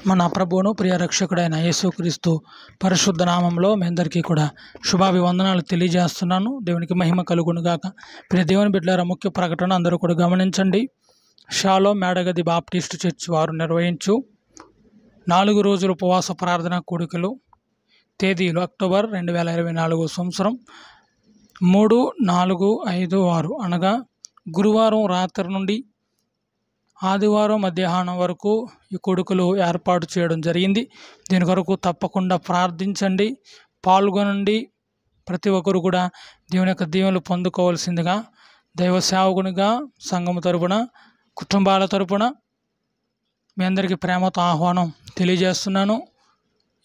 మన ప్రభువును ప్రియ రక్షకుడైన యేసుక్రీస్తు పరిశుద్ధ నామంలో మీ అందరికీ కూడా శుభాభివందనాలు తెలియజేస్తున్నాను. దేవునికి మహిమ కలుగును గాక. ప్రియ దేవుని బిడ్డలారా, ముఖ్య ప్రకటన అందరూ కూడా గమనించండి. షాలోమ్ మేడగది బాప్టిస్ట్ చర్చ్ వారు నిర్వహించు 4 రోజుల ఉపవాస ప్రార్థన కూడికలు. తేదీలు అక్టోబర్ 2024 సంవత్సరం 3, 4, 5, 6 అనగా గురువారం రాత్రి నుండి ఆదివారం మధ్యాహ్నం వరకు ఈ కొడుకులు ఏర్పాటు చేయడం జరిగింది. దీని కొరకు తప్పకుండా ప్రార్థించండి, పాల్గొనండి. ప్రతి ఒక్కరు కూడా దేవుని యొక్క దీవెనలు పొందుకోవాల్సిందిగా దైవ సేవకునిగా సంఘము తరపున, కుటుంబాల తరపున మీ అందరికీ ప్రేమతో ఆహ్వానం తెలియజేస్తున్నాను.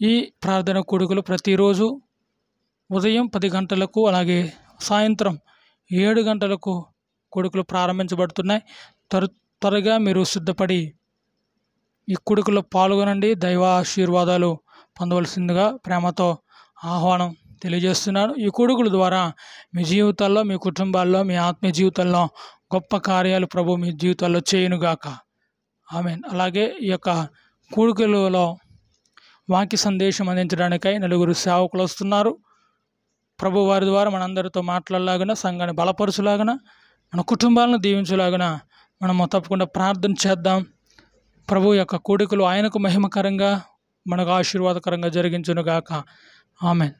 ఈ ప్రార్థన కొడుకులు ప్రతిరోజు ఉదయం 10 గంటలకు, అలాగే సాయంత్రం 7 గంటలకు కొడుకులు ప్రారంభించబడుతున్నాయి. త్వరగా మీరు సిద్ధపడి ఈ కొడుకులో పాల్గొనండి. దైవ ఆశీర్వాదాలు పొందవలసిందిగా ప్రేమతో ఆహ్వానం తెలియజేస్తున్నాను. ఈ కొడుకుల ద్వారా మీ జీవితాల్లో, మీ కుటుంబాల్లో, మీ ఆత్మీయ జీవితాల్లో గొప్ప కార్యాలు ప్రభు మీ జీవితాల్లో చేయునుగాక. ఆమేన్. అలాగే ఈ యొక్క కొడుకులలో వాక్య సందేశం అందించడానికై 4 సేవకులు వస్తున్నారు. ప్రభు వారి ద్వారా మనందరితో మాట్లాడలాగున, సంఘాన్ని బలపరచులాగున, మన కుటుంబాలను దీవించలాగున మనము తప్పకుండా ప్రార్థన చేద్దాం. ప్రభు యొక్క కోడికలు ఆయనకు మహిమకరంగా, మనకు ఆశీర్వాదకరంగా జరిగించునుగాక. ఆమేన్.